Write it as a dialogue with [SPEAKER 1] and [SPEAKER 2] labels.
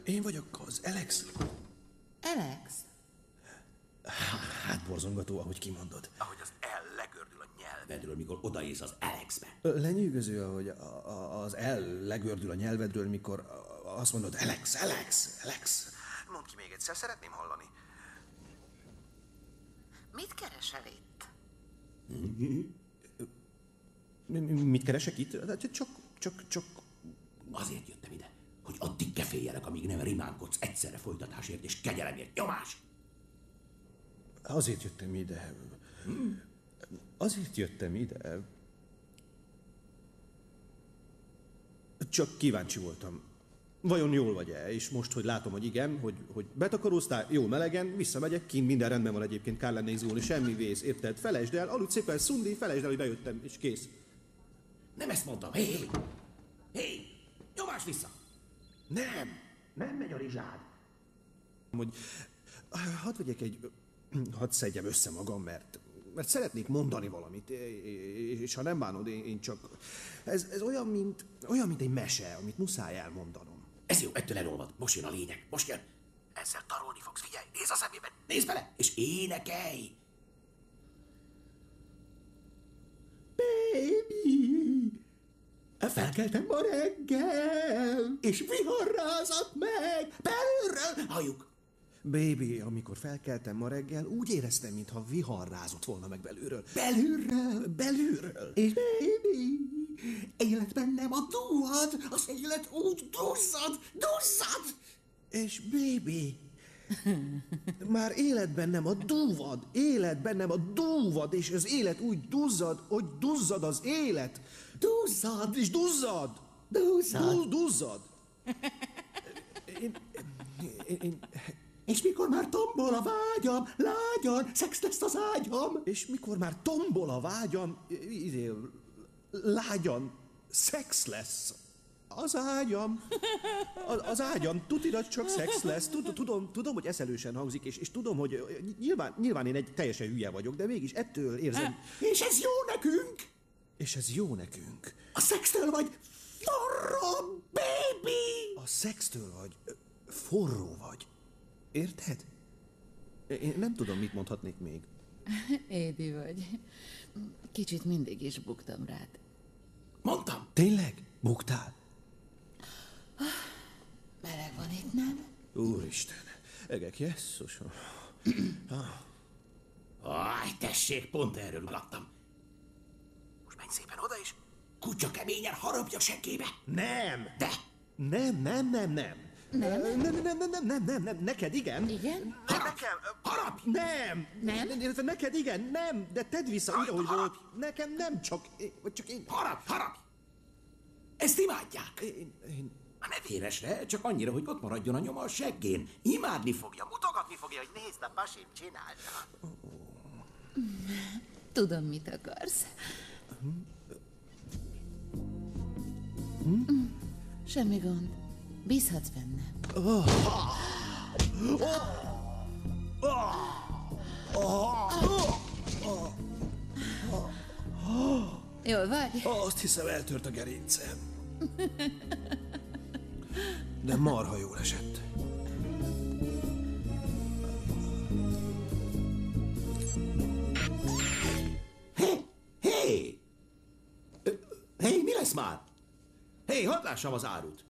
[SPEAKER 1] Én vagyok az Alex.
[SPEAKER 2] Alex?
[SPEAKER 1] Hát borzongató, ahogy kimondod.
[SPEAKER 3] Ahogy az L legördül a nyelvedről, mikor odaész az Alexbe.
[SPEAKER 1] Lenyűgöző, ahogy az L legördül a nyelvedről, mikor azt mondod Alex.
[SPEAKER 3] Mondd ki még egyszer, szeretném hallani.
[SPEAKER 2] Mit keresel itt?
[SPEAKER 1] Mit keresek itt? Csak...
[SPEAKER 3] Azért jöttem ide, hogy addig keféljelek, amíg nem rimánkodsz egyszerre folytatásért és kegyelemért. Nyomás!
[SPEAKER 1] Azért jöttem ide. Csak kíváncsi voltam. Vajon jól vagy-e? És most, hogy látom, hogy igen, hogy betakaróztál, jól melegen, visszamegyek, kint minden rendben van egyébként, kár lenne izgulni, semmi vész, érted? Felejtsd el, aludj szépen, szundi, felejtsd el, hogy bejöttem, és kész.
[SPEAKER 3] Nem ezt mondtam. Hé! Nyomás vissza! Nem megy a rizsád.
[SPEAKER 1] Hogy hadd szedjem össze magam, mert szeretnék mondani valamit, és ha nem bánod, én csak... Ez olyan, mint egy mese, amit muszáj elmondanom.
[SPEAKER 3] Ez jó, ettől elolvad. Most jön a lényeg. Most jön. Ezzel tarolni fogsz, figyelj, nézd a szemébe, nézd bele, és énekelj! Baby! Felkeltem ma reggel, és viharrázott meg belülről. Halljuk!
[SPEAKER 1] Baby, amikor felkeltem ma reggel, úgy éreztem, mintha vihar rázott volna meg belülről. Belülről.
[SPEAKER 3] És baby, élet bennem a duhad, az élet úgy duzzad.
[SPEAKER 1] És baby, már életben nem a dúvad, és az élet úgy duzzad, hogy duzzad az élet.
[SPEAKER 3] Duzzad.
[SPEAKER 1] És duzzad.
[SPEAKER 3] És mikor már tombol a vágyam, lágyan, szex lesz az ágyam.
[SPEAKER 1] És mikor már tombol a vágyam, lágyan, szex lesz az ágyam. Az ágyam, tudod, csak szex lesz. Tudom, hogy eszelősen hangzik, és tudom, hogy nyilván én egy teljesen hülye vagyok, de mégis ettől érzem...
[SPEAKER 3] És ez jó nekünk. A szextől vagy forró, baby!
[SPEAKER 1] A szextől vagy forró vagy. Érted? Én nem tudom, mit mondhatnék még.
[SPEAKER 2] Édi vagy. Kicsit mindig is buktam rád.
[SPEAKER 3] Mondtam.
[SPEAKER 1] Tényleg? Buktál?
[SPEAKER 2] Meleg van itt, nem?
[SPEAKER 1] Úristen, egek, jesszus.
[SPEAKER 3] Tessék, pont erről laktam. Most menj szépen oda is. Kutya keményen harapja segkébe.
[SPEAKER 1] Nem!
[SPEAKER 3] De!
[SPEAKER 1] Nem. Neked igen.
[SPEAKER 2] Igen?
[SPEAKER 3] Harapj!
[SPEAKER 1] Nem!
[SPEAKER 2] Nem?
[SPEAKER 1] Neked igen, nem, de tedd vissza úgy, ahogy volt. Nekem nem, csak én...
[SPEAKER 3] Harapj! Ezt imádják.
[SPEAKER 1] Én...
[SPEAKER 3] Ne véresre, csak annyira, hogy ott maradjon a nyoma a seggén. Imádni fogja, mutogatni fogja, hogy nézd, a pasim csinálta.
[SPEAKER 2] Tudom, mit akarsz. Semmi gond. Bízhatsz bennem. Jól vagy?
[SPEAKER 1] Azt hiszem, eltört a gerincem. De marha jól esett.
[SPEAKER 3] Hé, mi lesz már? Hé, hadd lássam az árut.